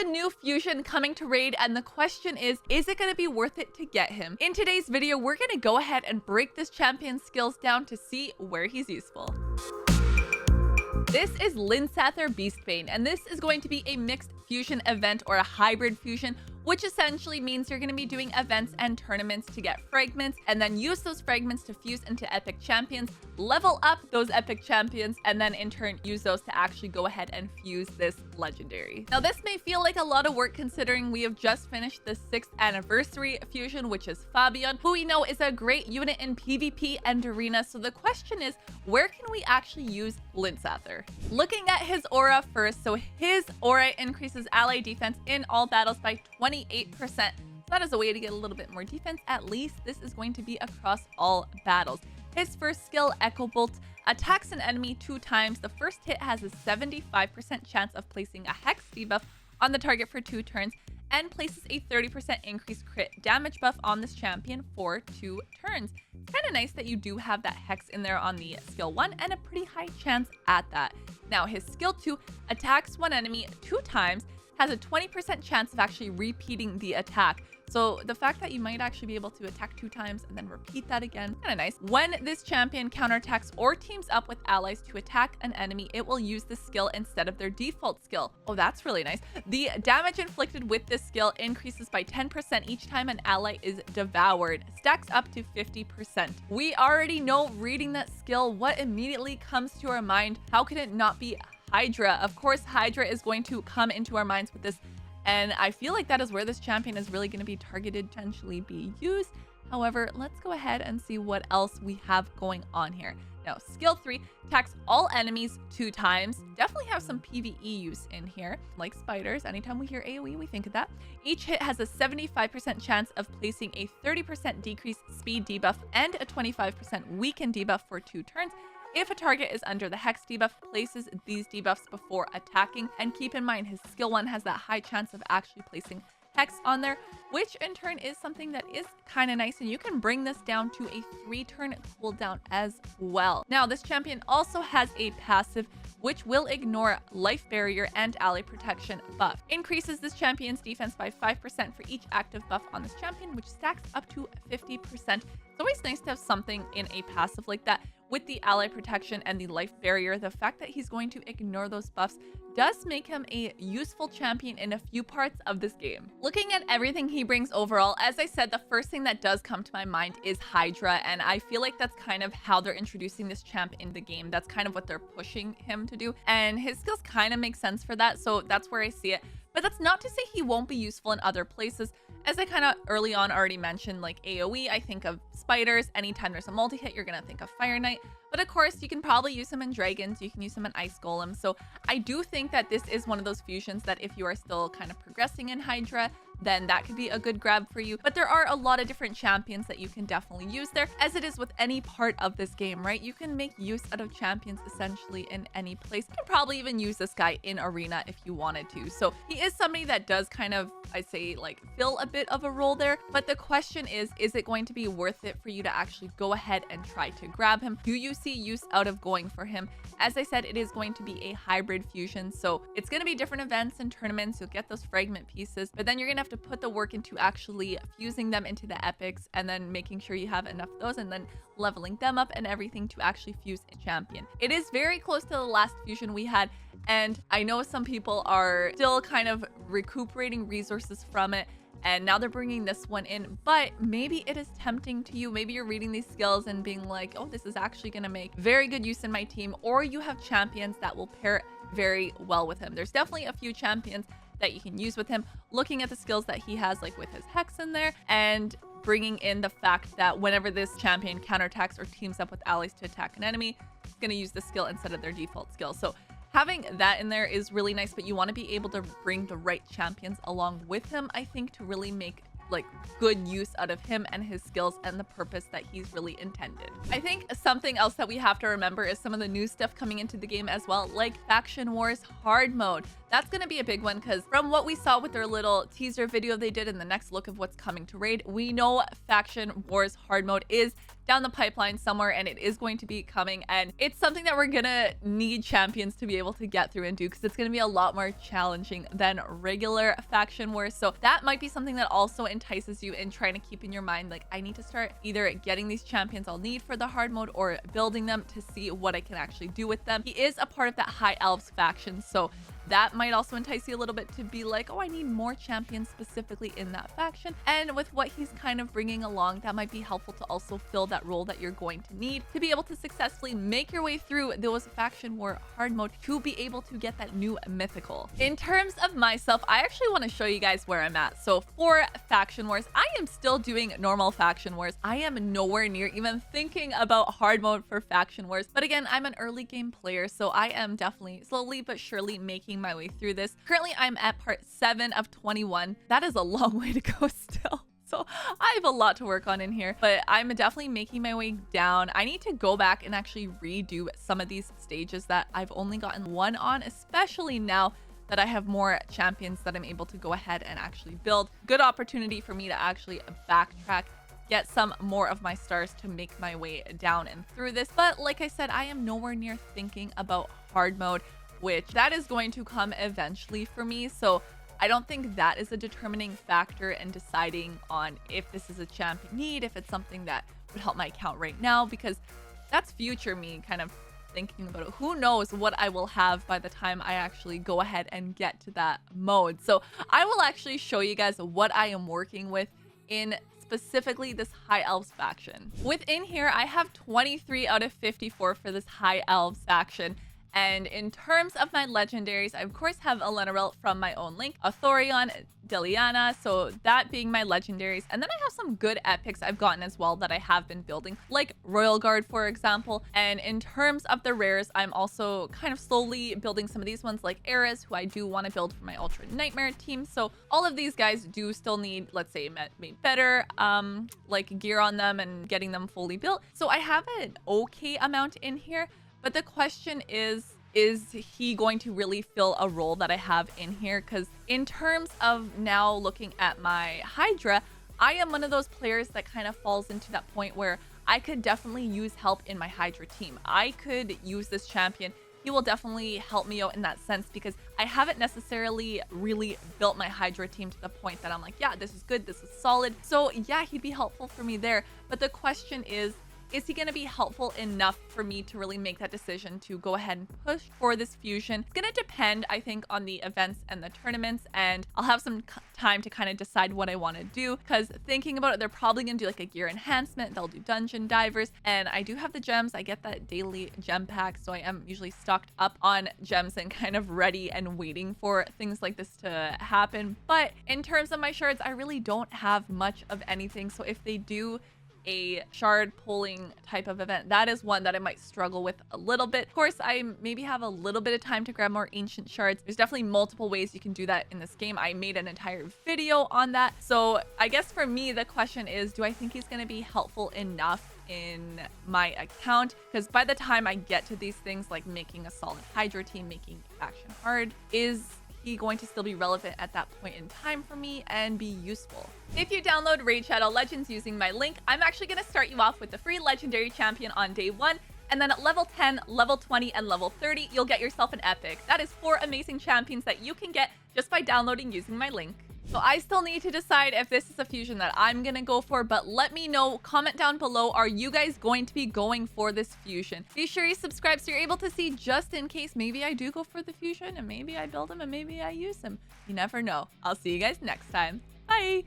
a new fusion coming to raid, and the question is it going to be worth it to get him? In today's video, we're going to go ahead and break this champion's skills down to see where he's useful. This is Lysanthir Beastbane, and this is going to be a mixed fusion event or a hybrid fusion, which essentially means you're going to be doing events and tournaments to get fragments and then use those fragments to fuse into epic champions, level up those epic champions, and then in turn use those to actually go ahead and fuse this legendary. Now this may feel like a lot of work considering we have just finished the 6th anniversary fusion, which is Fabian, who we know is a great unit in PvP and arena. So the question is, where can we actually use Lysanthir? Looking at his aura first, so his aura increases ally defense in all battles by 28%. So that is a way to get a little bit more defense. At least this is going to be across all battles. His first skill, Echo Bolt, attacks an enemy 2 times. The first hit has a 75% chance of placing a hex debuff on the target for 2 turns and places a 30% increased crit damage buff on this champion for 2 turns. It's kind of nice that you do have that hex in there on the skill 1 and a pretty high chance at that. Now his skill 2 attacks one enemy 2 times, has a 20% chance of actually repeating the attack. So the fact that you might actually be able to attack 2 times and then repeat that again, kind of nice. When this champion counterattacks or teams up with allies to attack an enemy, it will use this skill instead of their default skill. Oh, that's really nice. The damage inflicted with this skill increases by 10% each time an ally is devoured, stacks up to 50%. We already know, reading that skill, what immediately comes to our mind. How could it not be Hydra? Of course, Hydra is going to come into our minds with this, and I feel like that is where this champion is really going to be targeted, potentially be used. However, let's go ahead and see what else we have going on here. Now, skill 3 attacks all enemies 2 times. Definitely have some PvE use in here, like spiders. Anytime we hear AoE, we think of that. Each hit has a 75% chance of placing a 30% decreased speed debuff and a 25% weaken debuff for 2 turns. If a target is under the hex debuff, places these debuffs before attacking. And keep in mind, his skill 1 has that high chance of actually placing hex on there, which in turn is something that is kind of nice, and you can bring this down to a 3-turn cooldown as well. Now this champion also has a passive which will ignore life barrier and ally protection buff. Increases this champion's defense by 5% for each active buff on this champion, which stacks up to 50%. It's always nice to have something in a passive like that. With the ally protection and the life barrier, the fact that he's going to ignore those buffs does make him a useful champion in a few parts of this game. Looking at everything he brings overall, as I said, the first thing that does come to my mind is Hydra, and I feel like that's kind of how they're introducing this champ in the game. That's kind of what they're pushing him to do, and his skills kind of make sense for that, so that's where I see it. But that's not to say he won't be useful in other places. As I kind of early on already mentioned, like AoE, I think of spiders. Anytime there's a multi-hit, you're going to think of Fire Knight. But of course, you can probably use him in dragons. You can use him in Ice Golem. So I do think that this is one of those fusions that if you are still kind of progressing in Hydra, then that could be a good grab for you. But there are a lot of different champions that you can definitely use there, as it is with any part of this game, right? You can make use out of champions essentially in any place. You can probably even use this guy in arena if you wanted to. So he is somebody that does kind of, I'd say, like fill a bit of a role there. But the question is it going to be worth it for you to actually go ahead and try to grab him? Do you see use out of going for him? As I said, it is going to be a hybrid fusion, so it's going to be different events and tournaments. You'll get those fragment pieces, but then you're going to have to put the work into actually fusing them into the epics and then making sure you have enough of those and then leveling them up and everything to actually fuse a champion. It is very close to the last fusion we had, and I know some people are still kind of recuperating resources from it, and now they're bringing this one in, but maybe it is tempting to you. Maybe you're reading these skills and being like, oh, this is actually going to make very good use in my team, or you have champions that will pair very well with him. There's definitely a few champions that you can use with him. Looking at the skills that he has, like with his hex in there, and bringing in the fact that whenever this champion counterattacks or teams up with allies to attack an enemy, it's going to use the skill instead of their default skill. So having that in there is really nice, but you want to be able to bring the right champions along with him, I think, to really make like good use out of him and his skills and the purpose that he's really intended. I think something else that we have to remember is some of the new stuff coming into the game as well, like Faction Wars hard mode. That's going to be a big one because from what we saw with their little teaser video they did in the next look of what's coming to Raid, we know Faction Wars hard mode is down the pipeline somewhere and it is going to be coming, and it's something that we're gonna need champions to be able to get through and do because it's going to be a lot more challenging than regular Faction Wars. So that might be something that also entices you in trying to keep in your mind, like, I need to start either getting these champions I'll need for the hard mode or building them to see what I can actually do with them. He is a part of that High Elves faction, so that might also entice you a little bit to be like, oh, I need more champions specifically in that faction. And with what he's kind of bringing along, that might be helpful to also fill that role that you're going to need to be able to successfully make your way through those Faction War hard mode to be able to get that new mythical. In terms of myself, I actually want to show you guys where I'm at. So for Faction Wars, I am still doing normal Faction Wars. I am nowhere near even thinking about hard mode for Faction Wars. But again, I'm an early game player, so I am definitely slowly but surely making my way through this. Currently, I'm at part 7 of 21. That is a long way to go still. So I have a lot to work on in here, but I'm definitely making my way down. I need to go back and actually redo some of these stages that I've only gotten one on, especially now that I have more champions that I'm able to go ahead and actually build. Good opportunity for me to actually backtrack, get some more of my stars to make my way down and through this. But like I said, I am nowhere near thinking about hard mode, which that is going to come eventually for me. So I don't think that is a determining factor in deciding on if this is a champion need, if it's something that would help my account right now, because that's future me kind of thinking about it. Who knows what I will have by the time I actually go ahead and get to that mode. So I will actually show you guys what I am working with in specifically this High Elves faction. Within here, I have 23 out of 54 for this High Elves faction. And in terms of my legendaries, I of course have Elenaril from my own link, Athorion, Deliana, so that being my legendaries. And then I have some good epics I've gotten as well that I have been building, like Royal Guard, for example. And in terms of the rares, I'm also kind of slowly building some of these ones like Eras, who I do want to build for my Ultra Nightmare team. So all of these guys do still need, let's say, made better, like gear on them and getting them fully built. So I have an okay amount in here. But the question is he going to really fill a role that I have in here? Because in terms of now looking at my Hydra, I am one of those players that kind of falls into that point where I could definitely use help in my Hydra team. I could use this champion. He will definitely help me out in that sense because I haven't necessarily really built my Hydra team to the point that I'm like, yeah, this is good, this is solid. So yeah, he'd be helpful for me there. But the question is he going to be helpful enough for me to really make that decision to go ahead and push for this fusion? It's going to depend, I think, on the events and the tournaments, and I'll have some time to kind of decide what I want to do, because thinking about it, they're probably going to do like a gear enhancement, they'll do dungeon divers, and I do have the gems. I get that daily gem pack, so I am usually stocked up on gems and kind of ready and waiting for things like this to happen. But in terms of my shards, I really don't have much of anything, so if they do a shard pulling type of event, that is one that I might struggle with a little bit. Of course, I maybe have a little bit of time to grab more ancient shards. There's definitely multiple ways you can do that in this game. I made an entire video on that. So I guess for me, the question is, do I think he's going to be helpful enough in my account? Because by the time I get to these things like making a solid Hydra team, making faction hard, is he going to still be relevant at that point in time for me and be useful? If you download Raid Shadow Legends using my link, I'm actually going to start you off with the free legendary champion on day 1. And then at level 10, level 20, and level 30, you'll get yourself an epic. That is 4 amazing champions that you can get just by downloading using my link. So I still need to decide if this is a fusion that I'm going to go for, but let me know, comment down below, are you guys going to be going for this fusion? Be sure you subscribe so you're able to see, just in case maybe I do go for the fusion and maybe I build him and maybe I use him. You never know. I'll see you guys next time. Bye!